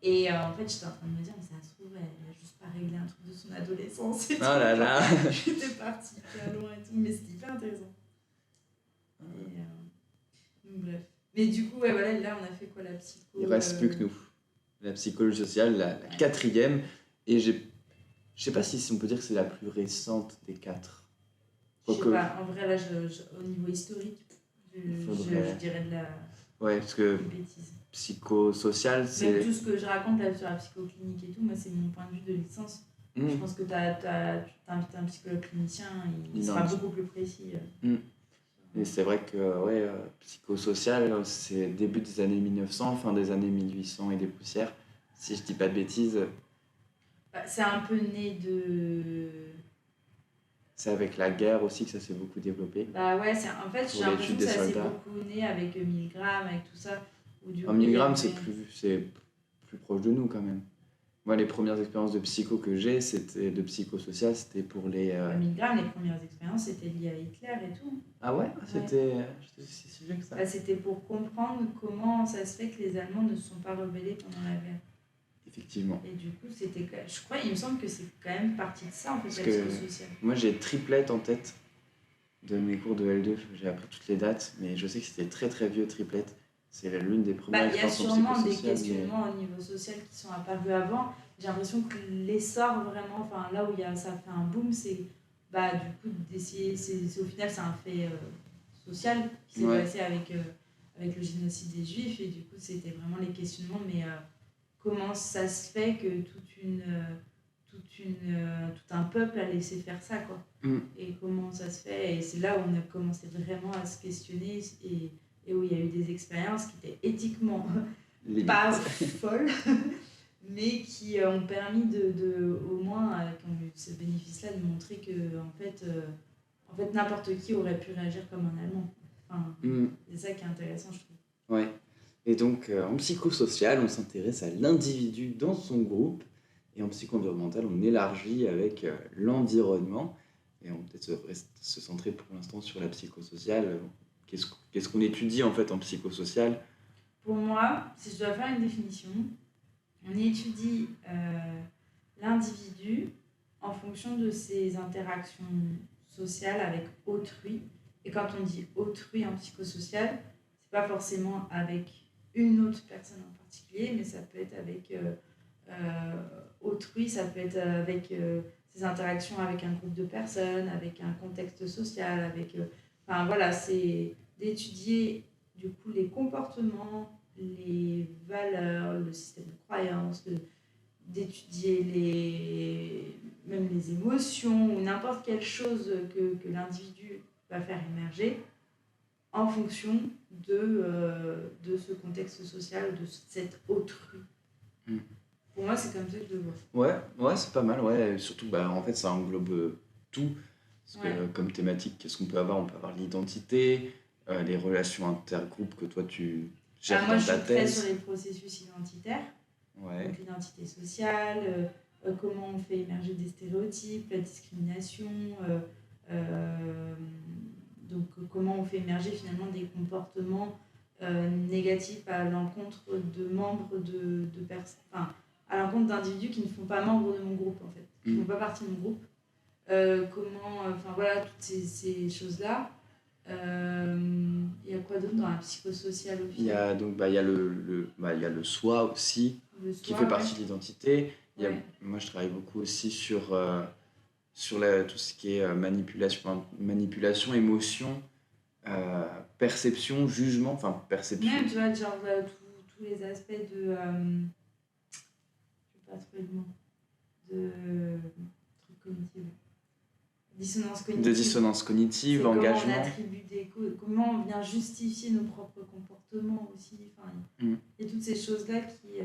Et en fait, j'étais en train de me dire, mais ça se trouve, elle n'a juste pas réglé un truc de son adolescence. Et là là. J'étais partie hyper loin et tout, mais c'était hyper intéressant. Donc bref. Mais du coup, là on a fait quoi, la psycho? Il ne reste plus que nous. La psychologie sociale, la quatrième. Et je sais pas si on peut dire que c'est la plus récente des quatre. Je sais pas, en vrai, là, au niveau historique, je dirais de la parce que bêtise. Psychosocial, c'est... Même tout ce que je raconte là sur la psychoclinique et tout, moi, c'est mon point de vue de licence. Je pense que tu invites un psychologue clinicien, il sera beaucoup plus précis. Et c'est vrai que psychosocial, c'est début des années 1900, fin des années 1800 et des poussières, si je dis pas de bêtises. C'est un peu né de... C'est avec la guerre aussi que ça s'est beaucoup développé. En fait, j'ai l'impression que ça s'est beaucoup né avec Milgram, avec tout ça. Milgram, c'est plus proche de nous quand même. Moi, les premières expériences de psycho que j'ai, de psychosocial, c'était pour les... Milgram, les premières expériences, c'était lié à Hitler et tout. Ah ouais, c'était si sujet que ça. C'était pour comprendre comment ça se fait que les Allemands ne se sont pas rebellés pendant la guerre. Effectivement. Et du coup, il me semble que c'est quand même partie de ça, en fait, la psychosocial. Moi, j'ai triplette en tête de mes cours de L2. J'ai appris toutes les dates, mais je sais que c'était très très vieux, triplette. C'est l'une des premières expériences psychosociales. Il y a sûrement des questionnements au niveau social qui sont apparus avant. J'ai l'impression que l'essor vraiment, là où ça fait un boom, c'est du coup d'essayer, au final c'est un fait social qui s'est passé avec le génocide des Juifs, et du coup c'était vraiment les questionnements, mais comment ça se fait que tout un peuple a laissé faire ça, quoi. Et comment ça se fait, et c'est là où on a commencé vraiment à se questionner, et où il y a eu des expériences qui étaient éthiquement pas folles, mais qui ont permis au moins, qui ont eu ce bénéfice-là, de montrer que en fait n'importe qui aurait pu réagir comme un Allemand. C'est ça qui est intéressant, je trouve. Ouais. Et donc, en psychosocial, on s'intéresse à l'individu dans son groupe, et en psycho-environnemental, on élargit avec l'environnement. et on va peut-être se centrer pour l'instant sur la psychosociale. Qu'est-ce qu'on étudie en fait en psychosocial? Pour moi, si je dois faire une définition, on étudie l'individu en fonction de ses interactions sociales avec autrui. Et quand on dit autrui en psychosocial, c'est pas forcément avec une autre personne en particulier, mais ça peut être avec autrui, ça peut être avec ses interactions avec un groupe de personnes, avec un contexte social, avec... Enfin voilà, c'est d'étudier du coup les comportements, les valeurs, le système de croyances, d'étudier même les émotions ou n'importe quelle chose que l'individu va faire émerger en fonction de ce contexte social, de cette autrui. Pour moi, c'est comme ça que je le vois. Ouais, c'est pas mal, ouais. Surtout, en fait, ça englobe tout. Parce que comme thématique, qu'est-ce qu'on peut avoir? On peut avoir l'identité, les relations intergroupes que toi tu gères moi, dans je ta suis très thèse. sur les processus identitaires. Ouais. Donc l'identité sociale, comment on fait émerger des stéréotypes, la discrimination, donc comment on fait émerger finalement des comportements négatifs à l'encontre de membres de personnes, enfin à l'encontre d'individus qui ne font pas membre de mon groupe en fait, qui ne font pas partie de mon groupe. Voilà, toutes ces choses-là. Il y a quoi d'autre dans la psychosociale au final? Il y a le soi aussi, qui fait partie de l'identité. Moi, je travaille beaucoup aussi sur tout ce qui est manipulation, émotion, perception, jugement, enfin perception. Même, tu vois, genre tous les aspects de... je ne sais pas trouver le mot. De trucs cognitifs. De dissonance cognitive, engagement. Comment on attribue comment on vient justifier nos propres comportements aussi. Enfin, il y a toutes ces choses-là qui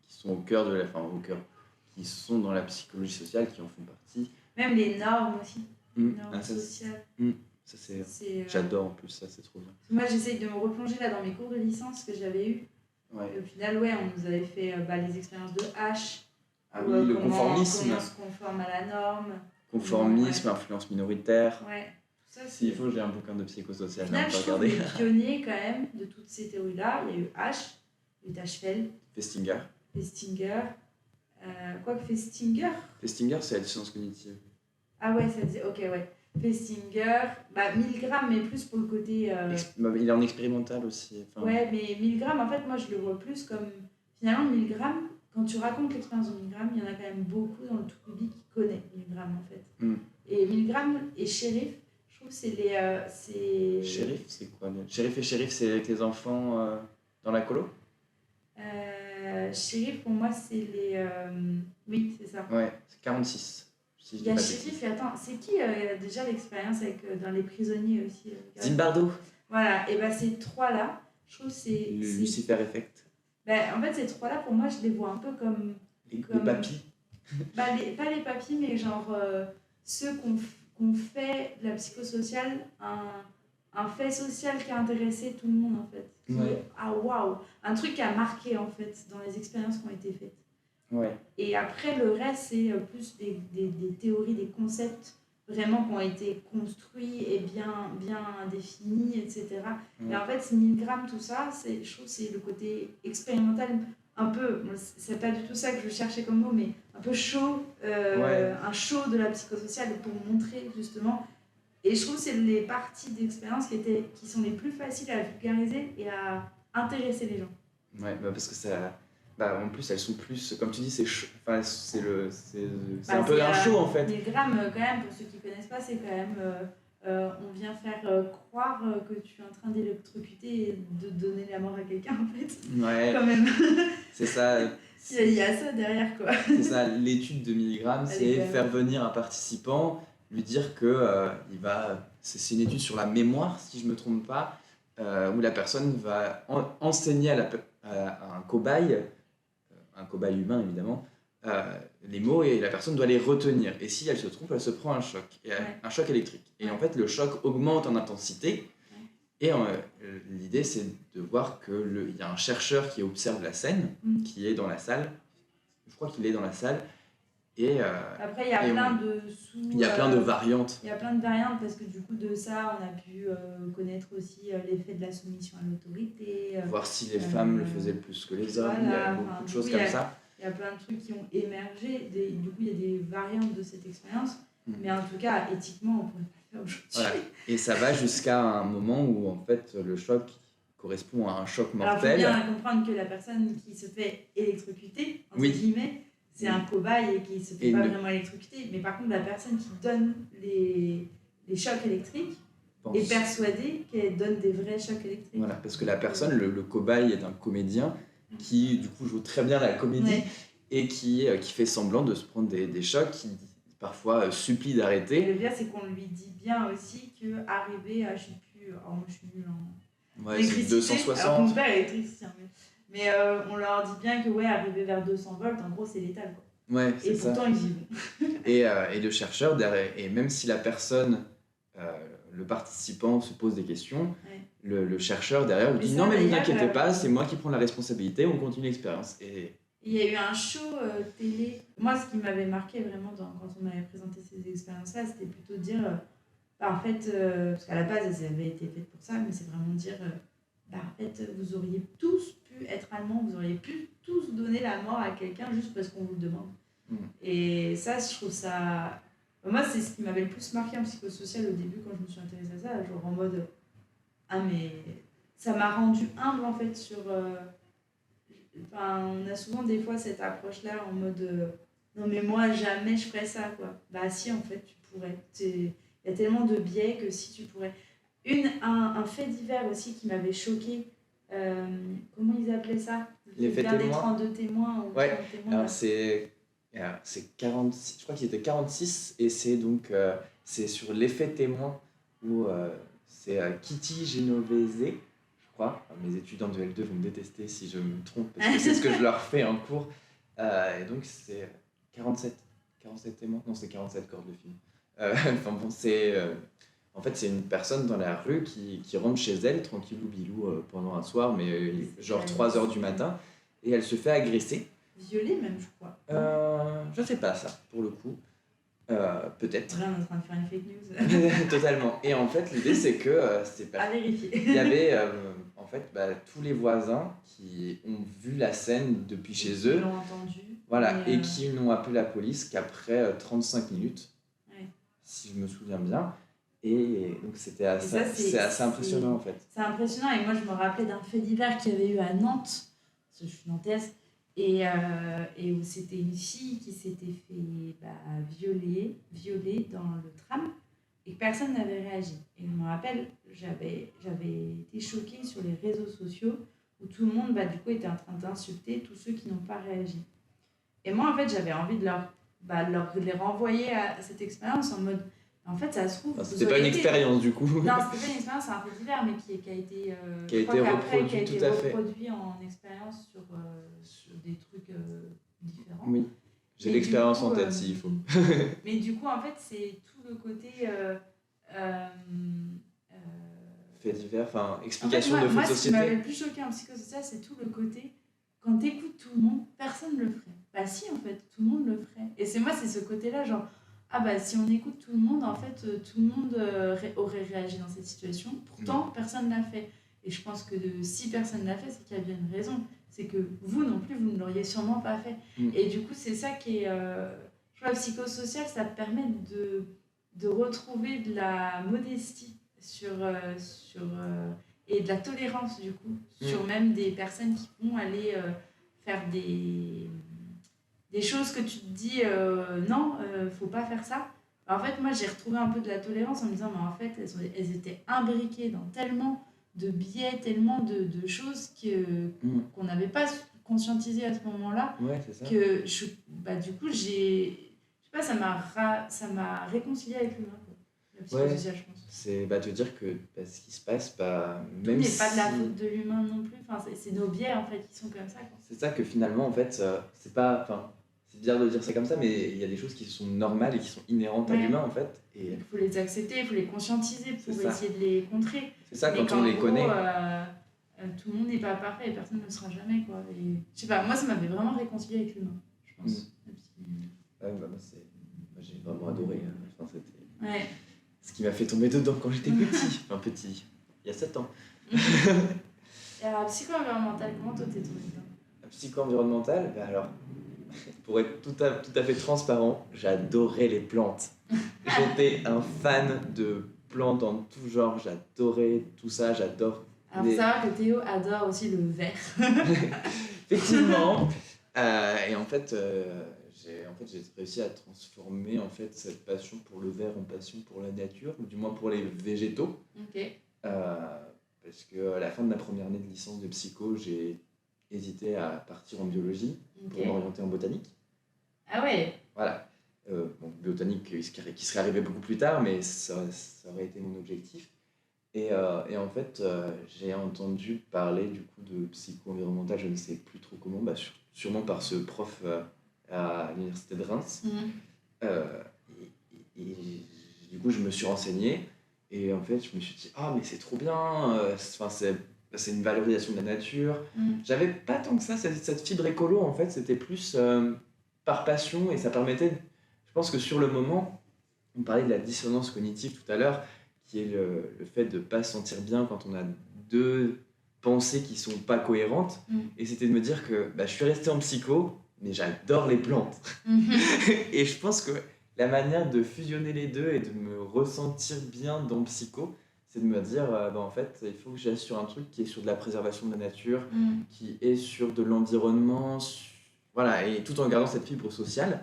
sont au cœur de qui sont dans la psychologie sociale, qui en font partie. Même les normes aussi. Les normes sociales. J'adore en plus, ça c'est trop bien. Moi j'essaye de me replonger là dans mes cours de licence que j'avais eu. Et au final, on nous avait fait les expériences de H. Ah oui, le conformisme. Comment on se conforme à la norme. Conformisme, influence minoritaire. Ouais, tout ça. S'il faut, j'ai un bouquin de psychosocial. Au final, je trouve les pionniers quand même de toutes ces théories-là. Il y a eu H, il y a eu Tachfeld. Festinger. Quoi que Festinger c'est la dissonance cognitive. Ah ouais, ça disait, ok, ouais. Festinger, Milgram, mais plus pour le côté... il est en expérimental aussi. Ouais, mais Milgram, en fait, moi, je le vois plus comme... Finalement, Milgram, quand tu racontes l'expérience de Milgram, il y en a quand même beaucoup dans le tout public qui connaît Milgram, en fait. Et Milgram et Shérif, je trouve que c'est les... Shérif, c'est quoi? Shérif et Shérif, c'est avec les enfants dans la colo? Shérif, pour moi, c'est les... Oui, c'est ça. Ouais, c'est 46. Il y a Shérif, et attends, c'est qui déjà l'expérience avec dans les prisonniers aussi Zimbardo. Voilà, et ces trois-là, je trouve que c'est... Le Lucifer Effect. En fait, ces trois-là, pour moi, je les vois un peu comme... Les papis. Pas les papis, mais genre ceux qu'on fait de la psychosociale un fait social qui a intéressé tout le monde, en fait. Waouh, un truc qui a marqué, en fait, dans les expériences qui ont été faites. Ouais. Et après, le reste, c'est plus des théories, des concepts vraiment qui ont été construits et bien définis, etc. Mais en fait, Milgram, tout ça, je trouve que c'est le côté expérimental, un peu, c'est pas du tout ça que je cherchais comme mot, mais un peu chaud, un show de la psychosociale pour montrer justement. Et je trouve que c'est les parties d'expérience qui sont les plus faciles à vulgariser et à intéresser les gens. Ouais, parce que ça... en plus, elles sont plus, comme tu dis, c'est un peu un show en fait. Milgram, quand même, pour ceux qui ne connaissent pas, c'est quand même on vient faire croire que tu es en train d'électrocuter et de donner la mort à quelqu'un en fait. Ouais. Quand même. C'est ça. Il y a ça derrière quoi. C'est ça, l'étude de Milgram, c'est faire venir un participant, lui dire que c'est une étude sur la mémoire, si je ne me trompe pas, où la personne va enseigner à un cobaye humain évidemment, les mots et la personne doit les retenir. Et si elle se trompe, elle se prend un choc, un choc électrique. Et en fait, le choc augmente en intensité. Et l'idée, c'est de voir qu'il y a un chercheur qui observe la scène, qui est dans la salle. Je crois qu'il est dans la salle. Et, Après, il y a plein de sous... Il y a plein de variantes. Il y a plein de variantes parce que du coup, de ça, on a pu connaître aussi l'effet de la soumission à l'autorité. Voir si les femmes le faisaient plus que les hommes. Il y a beaucoup de choses comme ça. Il y a plein de trucs qui ont émergé. Du coup, il y a des variantes de cette expérience. Mais en tout cas, éthiquement, on ne pourrait pas le faire aujourd'hui. Voilà. Et ça va jusqu'à un moment où, en fait, le choc correspond à un choc mortel. Alors, il faut bien comprendre que la personne qui se fait électrocuter, entre guillemets, c'est un cobaye et qui ne se fait pas vraiment électrocuter. Mais par contre, la personne qui donne les chocs électriques est persuadée qu'elle donne des vrais chocs électriques. Voilà, parce que la personne, le cobaye est un comédien qui, du coup, joue très bien la comédie et qui fait semblant de se prendre des chocs, qui parfois supplie d'arrêter. Et le bien, c'est qu'on lui dit bien aussi qu'arriver à, je sais plus, moi je suis nulle en c'est 260. Alors, mon père est électricien, mais on leur dit bien que arriver vers 200 volts, en gros, c'est létal. Quoi. Ouais, c'est et pourtant, ça. ils y vont. Et le chercheur, derrière, et même si la personne, le participant se pose des questions, le chercheur derrière lui dit non, mais vous inquiétez pas, c'est moi qui prends la responsabilité, on continue l'expérience. Et il y a eu un show télé. Moi, ce qui m'avait marqué vraiment quand on m'avait présenté ces expériences-là, c'était plutôt de dire, en fait, parce qu'à la base, elles avaient été faites pour ça, mais c'est vraiment de dire, en fait, vous auriez tous pu être allemand, vous auriez pu tous donner la mort à quelqu'un juste parce qu'on vous le demande. Et ça, je trouve ça... Moi, c'est ce qui m'avait le plus marqué en psychosocial au début quand je me suis intéressée à ça, genre en mode... mais ça m'a rendu humble en fait sur... on a souvent des fois cette approche-là en mode non mais moi jamais je ferais ça quoi. Bah si en fait tu pourrais. Il y a tellement de biais que si tu pourrais. Un fait divers aussi qui m'avait choqué. Comment ils appelaient ça? L'effet témoin. Des 32 témoins. Ou ouais. Témoins, alors c'est 46. Je crois qu'il était 46 et c'est donc c'est sur l'effet témoin où c'est Kitty Genovese. Mes étudiants de L2 vont me détester si je me trompe, parce que c'est ce que je leur fais en cours. Et donc, c'est 47 témoins. Non, c'est 47 cordes de film. En fait, c'est une personne dans la rue qui rentre chez elle, tranquillou bilou, pendant un soir, mais genre 3h du matin, et elle se fait agresser. Violée même, je crois. Je sais pas ça, pour le coup. Peut-être. Là, on est en train de faire une fake news. Totalement. Et en fait, l'idée, c'est que c'est pas... À vérifier. Il y avait en fait tous les voisins qui ont vu la scène depuis chez eux. Qui l'ont entendu. Voilà, et qui n'ont appelé la police qu'après 35 minutes, si je me souviens bien. Et donc, c'est assez impressionnant, en fait. C'est impressionnant. Et moi, je me rappelais d'un fait divers qu'il y avait eu à Nantes, parce que je suis nantaise, et où c'était une fille qui s'était fait violer dans le tram et que personne n'avait réagi. Et je me rappelle, j'avais été choquée sur les réseaux sociaux où tout le monde du coup était en train d'insulter tous ceux qui n'ont pas réagi. Et moi en fait j'avais envie de les renvoyer à cette expérience en mode en fait ça se trouve... C'était pas une expérience du coup. Non, c'était pas une expérience, c'est un fait divers mais qui a été reproduit en expérience sur des trucs différents. Oui. J'ai l'expérience en tête s'il faut. Mais du coup, en fait, c'est tout le côté... fait divers, explication de faits moi, de société. Moi, ce qui m'avait le plus choqué en psychosocial, c'est tout le côté... Quand t'écoutes tout le monde, personne ne le ferait. Bah si, en fait, tout le monde le ferait. Et c'est ce côté-là, genre... si on écoute tout le monde, en fait, tout le monde aurait réagi dans cette situation. Pourtant, personne ne l'a fait. Et je pense que si personne ne l'a fait, c'est qu'il y a bien une raison. C'est que vous non plus, vous ne l'auriez sûrement pas fait. Et du coup, c'est ça qui est... je crois que psychosocial, ça permet de retrouver de la modestie et de la tolérance, du coup, sur même des personnes qui vont aller faire des choses que tu te dis non, faut pas faire ça. En fait, moi, j'ai retrouvé un peu de la tolérance en me disant, mais en fait, elles étaient imbriquées dans tellement de biais, tellement de choses qu'on n'avait pas conscientisé à ce moment-là. Ouais, c'est ça. Que du coup, je sais pas, ça m'a réconcilié avec l'humain. La psychosocial, je pense. C'est te dire que ce qui se passe, même si... pas de la faute de l'humain non plus. C'est nos biais, en fait, qui sont comme ça. Quoi. C'est ça que finalement, en fait, c'est pas... c'est bizarre de dire ça comme ça, mais il y a des choses qui sont normales et qui sont inhérentes à l'humain, en fait. Et il faut les accepter, il faut les conscientiser pour essayer de les contrer. C'est ça, quand on les connaît. Tout le monde n'est pas parfait et personne ne le sera jamais, quoi. Et, je sais pas, moi, ça m'avait vraiment réconcilié avec l'humain, je pense. Moi, j'ai vraiment adoré. Enfin, c'était Ouais. ce qui m'a fait tomber dedans quand j'étais petit. Enfin, petit, il y a 7 ans. Et alors, psycho-environnemental, comment toi t'es tombé dedans? Psycho-environnemental, alors, pour être tout à fait transparent, j'adorais les plantes. J'étais un fan de plantes en tout genre, j'adorais tout ça, j'adore Alors, faut savoir que Théo adore aussi le vert. Effectivement. Et en fait, j'ai réussi à transformer en fait, cette passion pour le vert en passion pour la nature, ou du moins pour les végétaux. Ok. Parce qu'à la fin de ma première année de licence de psycho, j'ai hésité à partir en biologie pour Ok. m'orienter en botanique. Ah ouais. Voilà. Bon, botanique qui serait arrivé beaucoup plus tard, mais ça aurait été mon objectif. Et en fait, j'ai entendu parler du coup de psycho-environnemental, je ne sais plus trop comment, sûrement par ce prof à l'université de Reims. Mhm. Euh, et du coup, je me suis renseigné et en fait, je me suis dit, ah, mais c'est trop bien, c'est une valorisation de la nature. Mhm. J'avais pas tant que ça, cette fibre écolo, en fait, c'était plus par passion et ça permettait, je pense que sur le moment, on parlait de la dissonance cognitive tout à l'heure, qui est le fait de ne pas se sentir bien quand on a deux pensées qui sont pas cohérentes. Et c'était de me dire que je suis resté en psycho, mais j'adore les plantes. Et je pense que la manière de fusionner les deux et de me ressentir bien dans psycho, c'est de me dire, en fait, il faut que j'aille sur un truc qui est sur de la préservation de la nature, qui est sur de l'environnement, voilà, et tout en gardant cette fibre sociale.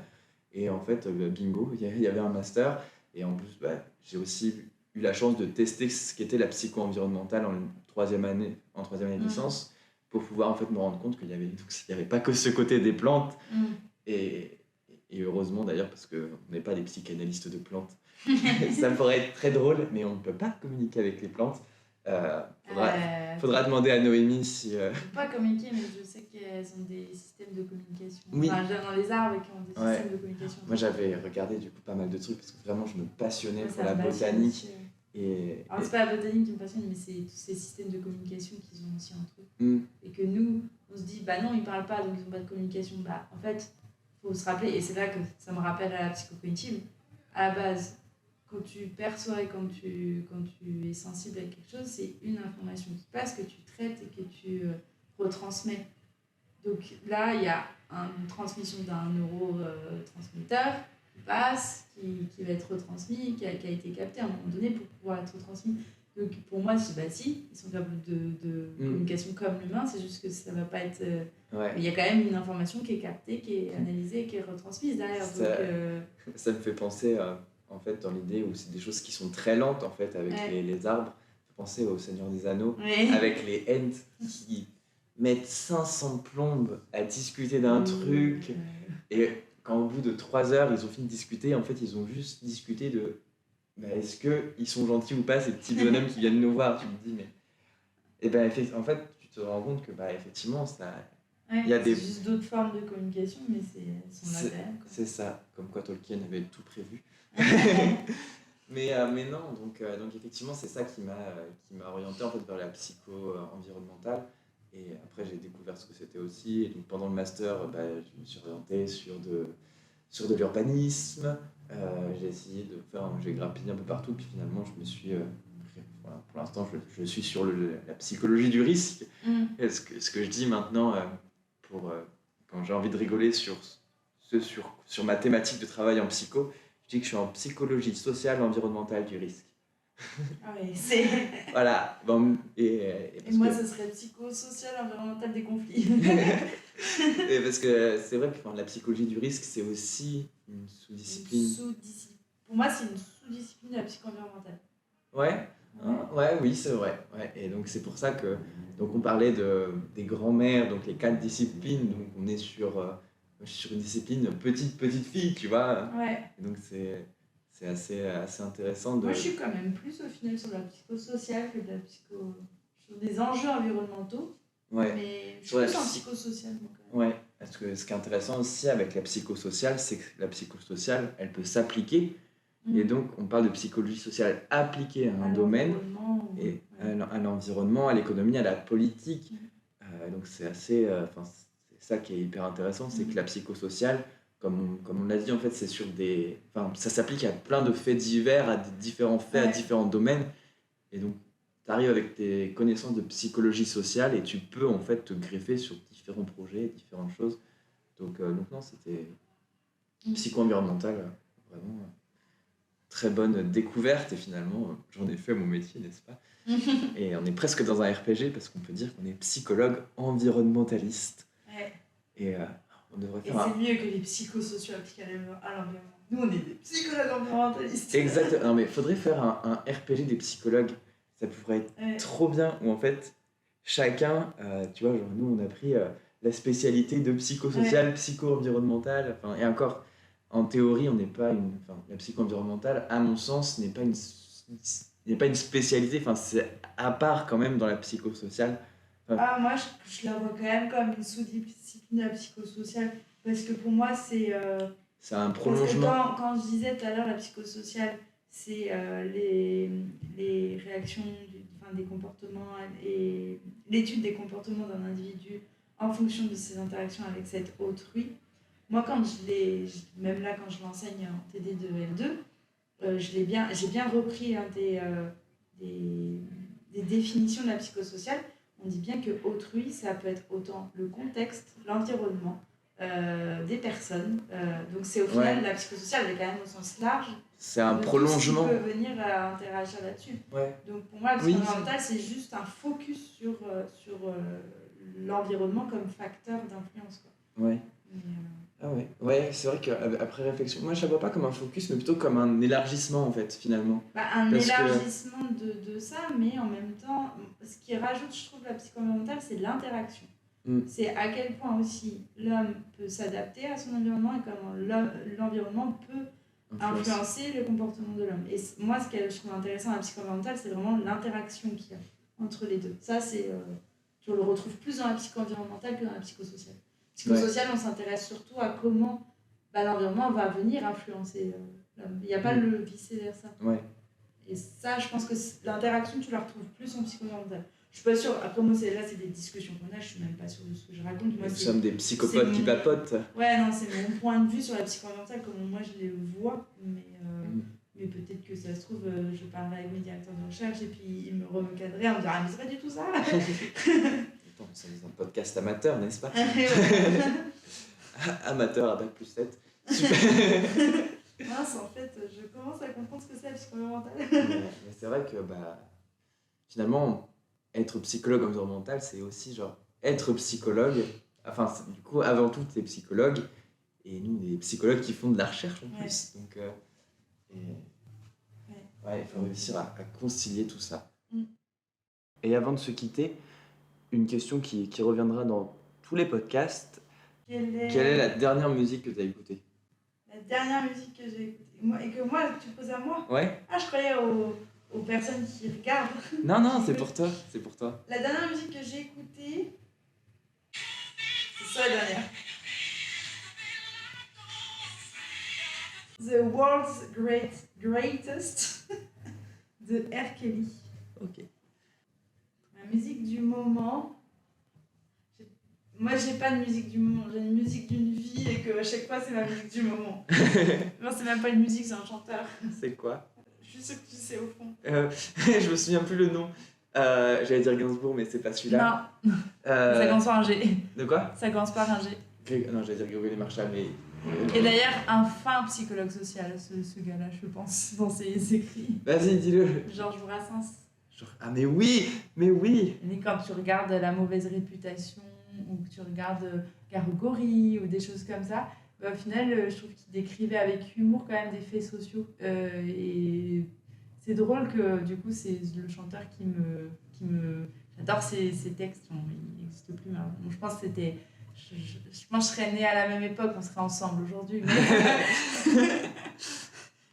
Et en fait, bingo, il y avait un master. Et en plus, j'ai aussi eu la chance de tester ce qu'était la psycho-environnementale en troisième année de licence, pour pouvoir en fait me rendre compte qu'il n'y avait pas que ce côté des plantes. Et, et heureusement d'ailleurs, parce qu'on n'est pas des psychanalystes de plantes. Ça pourrait être très drôle, mais on ne peut pas communiquer avec les plantes. Faudra demander à Noémie si... Je ne peux pas communiquer, mais je sais qu'elles ont des systèmes de communication. Oui. Enfin, dans les arbres qui ont des systèmes de communication. Moi, j'avais regardé du coup pas mal de trucs parce que vraiment, je me passionnais Ouais, pour la botanique. Aussi, ouais. Alors, c'est pas la botanique qui me passionne, mais c'est tous ces systèmes de communication qu'ils ont aussi entre eux. Et que nous, on se dit, non, ils parlent pas, donc ils n'ont pas de communication. En fait, il faut se rappeler, et c'est là que ça me rappelle à la psychocognitive, à la base, quand tu perçois et quand tu es sensible à quelque chose, c'est une information qui passe, que tu traites et que tu retransmets. Donc là, il y a une transmission d'un neurotransmetteur qui passe, qui va être retransmis, qui a été capté à un moment donné pour pouvoir être retransmis. Donc pour moi, je dis si, ils sont capables de communication comme l'humain, c'est juste que ça ne va pas être... Mais il y a quand même une information qui est captée, qui est analysée, qui est retransmise derrière. Ça me fait penser, en fait, dans l'idée où c'est des choses qui sont très lentes, en fait, avec les arbres. Ça fait penser au Seigneur des Anneaux, avec les Ents qui mettent 500 plombes à discuter d'un truc. Et quand au bout de 3 heures, ils ont fini de discuter, en fait, ils ont juste discuté de... est-ce qu'ils sont gentils ou pas, ces petits bonhommes qui viennent nous voir? Tu te dis, mais... Et en fait, tu te rends compte que, effectivement, ça... Il y a juste d'autres formes de communication, mais elles sont là quand même. C'est ça, comme quoi Tolkien avait tout prévu. mais non, donc effectivement, c'est ça qui m'a orienté en fait, vers la psycho-environnementale. Et après, j'ai découvert ce que c'était aussi. Et donc, pendant le master, je me suis orienté sur de l'urbanisme. J'ai grappillé un peu partout. Puis finalement, je me suis... voilà, pour l'instant, je suis sur la psychologie du risque. Ce que je dis maintenant, quand j'ai envie de rigoler sur ma thématique de travail en psycho, je dis que je suis en psychologie sociale environnementale du risque. Ah oui, c'est... Voilà. Bon, et moi, ce serait psychosocial environnemental des conflits. Et parce que c'est vrai que la psychologie du risque, c'est aussi une sous-discipline. Pour moi, c'est une sous-discipline de la psycho-environnementale. Oui, c'est vrai. Ouais. Et donc, c'est pour ça que on parlait des grands-mères, donc les 4 disciplines. Donc, on est sur une discipline petite fille, tu vois. Et donc, c'est assez intéressant. Moi, je suis quand même plus au final sur la psychosociale que de la sur des enjeux environnementaux. Mais je suis plus en psychosocial. Parce que ce qui est intéressant aussi avec la psychosociale, c'est que la psychosociale, elle peut s'appliquer. Et donc, on parle de psychologie sociale appliquée à un domaine, et à l'environnement, à l'économie, à la politique. Donc, c'est ça qui est hyper intéressant, c'est que la psychosociale, comme on l'a dit, en fait, c'est sur des... Enfin, ça s'applique à plein de faits divers, à des différents faits, à différents domaines. Et donc, tu arrives avec tes connaissances de psychologie sociale et tu peux, en fait, te greffer sur différents projets, différentes choses. Donc non, c'était psycho-environnemental, vraiment très bonne découverte. Et finalement, j'en ai fait mon métier, n'est-ce pas? Et on est presque dans un RPG parce qu'on peut dire qu'on est psychologue environnementaliste. Ouais. Et on devrait Et faire c'est mieux que les psychosociaux appliqués à l'environnement. Nous, on est des psychologues environnementalistes. Exact. Non, mais il faudrait faire un RPG des psychologues. Ça pourrait être trop bien. Où en fait, chacun, tu vois, genre nous, on a pris la spécialité de psychosocial, psycho-environnemental. Enfin, et encore, en théorie, on n'est pas une... Enfin, la psycho-environnementale, à mon sens, n'est pas une spécialité. Enfin, c'est à part quand même dans la psychosociale. Enfin, moi, je la vois quand même comme une sous-discipline de la psychosociale. Parce que pour moi, c'est un prolongement. Parce que quand je disais tout à l'heure, la psychosociale, c'est les réactions, des comportements et l'étude des comportements d'un individu en fonction de ses interactions avec cet autrui. Moi, même là, quand je l'enseigne en TD2 L2, j'ai bien repris des définitions de la psychosociale. On dit bien que autrui, ça peut être autant le contexte, l'environnement, des personnes. Donc c'est au final la psychosociale, elle est quand même au sens large. C'est un prolongement. Tout ce qui peut venir interagir là-dessus. Ouais. Donc pour moi, la psychologie environnementale, c'est juste un focus sur l'environnement comme facteur d'influence. Ouais. Ah ouais. Ouais, c'est vrai qu'après réflexion, moi je ne la vois pas comme un focus, mais plutôt comme un élargissement en fait, finalement. Un élargissement de ça, mais en même temps, ce qui rajoute, je trouve, la psychologie environnementale, c'est l'interaction. C'est à quel point aussi l'homme peut s'adapter à son environnement et comment l'environnement peut influencer le comportement de l'homme. Et moi, ce que je trouve intéressant dans la psychologie environnementale, c'est vraiment l'interaction qu'il y a entre les deux. Ça, tu le retrouves plus dans la psychologie environnementale que dans la psychosociale. Psychosociale, on s'intéresse surtout à comment l'environnement va venir influencer l'homme. Il n'y a pas le vice-versa. Ouais. Et ça, je pense que l'interaction, tu la retrouves plus en psychologie environnementale. Je suis pas sûre, après moi c'est des discussions qu'on a, je suis même pas sûre de ce que je raconte. Moi, nous sommes des psychopathes qui papotent. Ouais, non, c'est mon point de vue sur la psychologie environnementale, comme moi je les vois, mais peut-être que ça se trouve, je parlerai avec mes directeurs de recherche et puis ils me recadreraient en me disant ah mais c'est pas du tout ça. Attends, c'est un podcast amateur, n'est-ce pas? Amateur à Bac+7. Super. Mince, en fait, je commence à comprendre ce que c'est la psychologie environnementale. Mais c'est vrai que finalement, être psychologue environnemental, c'est aussi genre être psychologue. Enfin, du coup, avant tout, tu es psychologue. Et nous, des psychologues qui font de la recherche en plus. Donc, il faut réussir à concilier tout ça. Et avant de se quitter, une question qui reviendra dans tous les podcasts. Quelle est la dernière musique que tu as écoutée? La dernière musique que j'ai écoutée et que moi, tu poses à moi? Ouais. Ah, je croyais aux personnes qui regardent. Non, c'est pour toi. La dernière musique que j'ai écoutée, c'est ça la dernière. The World's Greatest de R. Kelly. Ok. La musique du moment. Moi, j'ai pas de musique du moment, j'ai une musique d'une vie et que à chaque fois, c'est ma musique du moment. Non, c'est même pas une musique, c'est un chanteur. C'est quoi? Je suis sûre que tu sais au fond. Je me souviens plus le nom. J'allais dire Gainsbourg, mais c'est pas celui-là. Non. Ça commence par un G. De quoi? Ça commence par un G. Non, j'allais dire Grégory Marchal, mais... Et d'ailleurs, un fin psychologue social, ce gars-là, je pense, dans ses écrits. Vas-y, dis-le. Georges Brassens. Ah, mais oui. Et quand tu regardes La mauvaise réputation, ou que tu regardes Garogori, ou des choses comme ça, au final, je trouve qu'il décrivait avec humour quand même des faits sociaux. Et c'est drôle que, du coup, c'est le chanteur qui me... J'adore ses textes, il n'existe plus maintenant. Donc, je pense que c'était... Je pense que je serais née à la même époque, on serait ensemble aujourd'hui.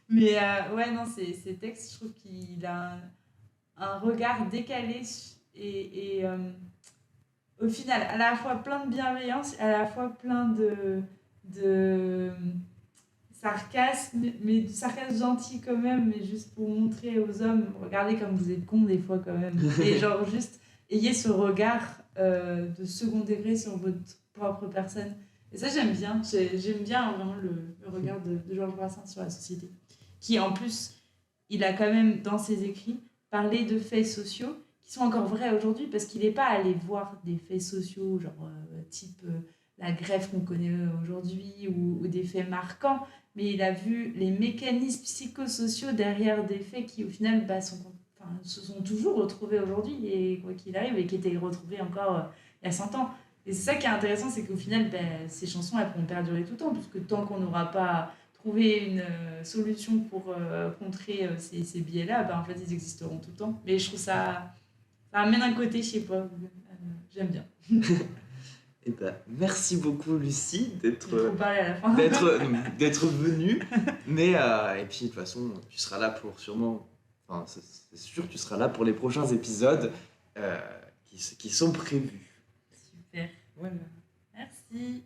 Mais ouais, non, ces textes, je trouve qu'il a un regard décalé et au final, à la fois plein de bienveillance, à la fois plein de sarcasme, mais du sarcasme gentil quand même, mais juste pour montrer aux hommes, regardez comme vous êtes cons des fois quand même. Et genre juste, ayez ce regard de second degré sur votre propre personne. Et ça, j'aime bien. J'aime bien vraiment le regard de Georges Brassens sur la société. Qui, en plus, il a quand même, dans ses écrits, parlé de faits sociaux qui sont encore vrais aujourd'hui, parce qu'il n'est pas allé voir des faits sociaux, genre type la grève qu'on connaît aujourd'hui, ou des faits marquants, mais il a vu les mécanismes psychosociaux derrière des faits qui, au final, se sont toujours retrouvés aujourd'hui, et quoi qu'il arrive, et qui étaient retrouvés encore il y a 100 ans. Et c'est ça qui est intéressant, c'est qu'au final, ces chansons, elles pourront perdurer tout le temps, puisque tant qu'on n'aura pas trouvé une solution pour contrer ces biais-là, en fait, ils existeront tout le temps. Mais je trouve ça amène un côté, je sais pas, j'aime bien. Eh ben, merci beaucoup Lucie J'ai trop parlé à la fin. d'être venue. Mais et puis de toute façon, tu seras là pour sûrement. Enfin, c'est sûr, tu seras là pour les prochains épisodes qui sont prévus. Super. Voilà. Merci.